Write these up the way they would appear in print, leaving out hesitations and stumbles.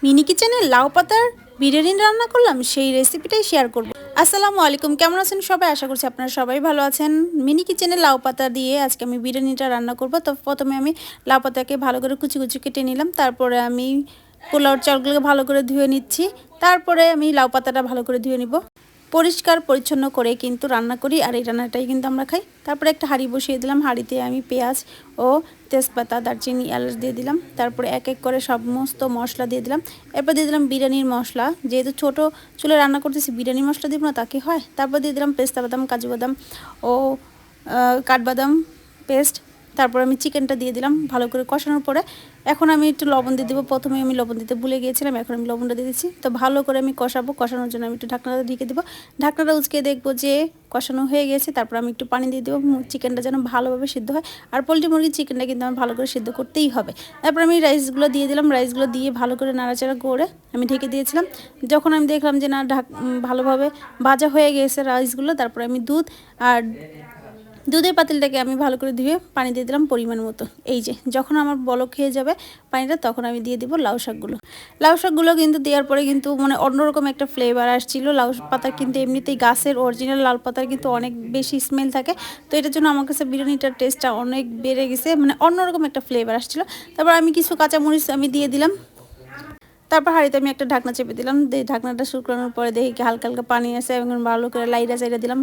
Mini কিচেনে লাউ পাতার বিরিয়ানি রান্না করলাম, সেই রেসিপিটাই শেয়ার করব। আসসালামু আলাইকুম, কেমন আছেন সবাই? আশা করছি আপনারা সবাই ভালো আছেন। মিনি কিচেনে লাউ পাতা দিয়ে আজকে আমি বিরিয়ানিটা রান্না করব। তো প্রথমে আমি লাউ পাতাকে ভালো করে কুচি কুচি কেটে নিলাম। তারপরে আমি পোলাওর চালগুলোকে ভালো করে ধুয়ে নিচ্ছি। তারপরে আমি লাউ পাতাটা ভালো করে ধুয়ে নিব। পরিষ্কার পরিচ্ছন্ন করে কিন্তু রান্না করি, আর এই রান্নাটাই কিন্তু আমরা খাই। তারপরে একটা হাঁড়ি বসিয়ে দিলাম, হাঁড়িতে আমি পেঁয়াজ ও তেজপাতা, দারচিনি, এলাচ দিয়ে দিলাম। তারপরে এক এক করে সমস্ত মশলা দিয়ে দিলাম। এরপর দিয়ে দিলাম বিরিয়ানির মশলা, যেহেতু ছোটো চুলে রান্না করতেছি বিরিয়ানি মশলা দিব না তাকে হয়। তারপর দিয়ে দিলাম পেস্তা বাদাম, কাজু বাদাম ও কাঠবাদাম পেস্ট। তারপর আমি চিকেনটা দিয়ে দিলাম ভালো করে কষানোর পরে। এখন আমি একটু লবণ দিয়ে দেবো। প্রথমে আমি লবণ দিতে ভুলে গিয়েছিলাম, এখন আমি লবণটা দিয়ে দিচ্ছি। তো ভালো করে আমি কষাবো। কষানোর জন্য আমি একটু ঢাকনাটা ঢেকে দেবো। ঢাকনাটা উচকে দেখবো যে কষানো হয়ে গেছে। তারপর আমি একটু পানি দিয়ে দেবো, চিকেনটা যেন ভালোভাবে সিদ্ধ হয়। আর পোলট্রি মুরগির চিকেনটা কিন্তু আমার ভালো করে সিদ্ধ করতেই হবে। তারপর আমি রাইসগুলো দিয়ে দিলাম। রাইসগুলো দিয়ে ভালো করে নাড়াচাড়া করে আমি ঢেকে দিয়েছিলাম। যখন আমি দেখলাম যে না ভালোভাবে ভাজা হয়ে গেছে রাইসগুলো, তারপর আমি দুধ আর দুধের পাতিলটাকে আমি ভালো করে ধুয়ে পানি দিয়ে দিলাম পরিমাণ মতো। এই যে যখন আমার বলক খেয়ে যাবে পানিটা, তখন আমি দিয়ে দিব লাউ শাকগুলো। লাউ শাকগুলো কিন্তু দেওয়ার পরে কিন্তু মানে অন্যরকম একটা ফ্লেভার আসছিল। লাউ পাতা কিন্তু এমনিতেই গাছের অরিজিনাল লাউ পাতার কিন্তু অনেক বেশি স্মেল থাকে। তো এটার জন্য আমার কাছে বিরিয়ানিটার টেস্টটা অনেক বেড়ে গেছে, মানে অন্যরকম একটা ফ্লেভার আসছিল। তারপর আমি কিছু কাঁচামরিচ আমি দিয়ে দিলাম। তারপর হাঁড়িতে আমি একটা ঢাকনা চেপে দিলাম। ঢাকনাটা শুকানোর পরে দেখি কি হালকা হালকা পানি আছে, এবং ভালো করে লাইড়া চাইড়া দিলাম।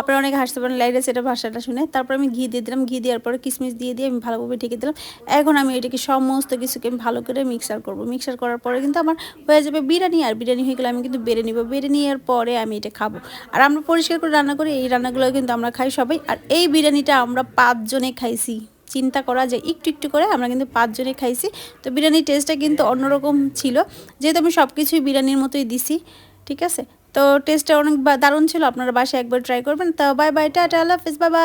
আপনারা অনেক হাসতে পারেন লাইড়া চাইড়া ভাষাটা শুনে। তারপর আমি ঘি দিয়ে দিলাম। ঘি দেওয়ার পরে কিশমিশ দিয়ে আমি ভালোভাবে ঢেকে দিলাম। এখন আমি এটাকে সমস্ত কিছুকে আমি ভালো করে মিক্সার করব। মিক্সার করার পরে কিন্তু আমার হয়ে যাবে বিরিয়ানি। আর বিরিয়ানি হয়ে গেলে আমি কিন্তু বেড়ে নিব। বেড়ে নেওয়ার পরে আমি এটা খাবো। আর আমরা পরিষ্কার করে রান্না করি, এই রান্নাগুলো কিন্তু আমরা খাই সবাই। আর এই বিরিয়ানিটা আমরা 5 জনে খাইছি। চিন্তা করা যায়, একটু একটু করে আমরা কিন্তু 5 জনে খাইছি। তো বিরিয়ানির টেস্টটা কিন্তু অন্যরকম ছিল, যেহেতু আমি সব কিছুই বিরিয়ানির মতোই দিছি। ঠিক আছে, তো টেস্টটা অনেক দারুণ ছিল। আপনারা বাসায় একবার ট্রাই করবেন। তো বাই বাই, টাটা, আল্লাহ হাফেজ, বাই বাই।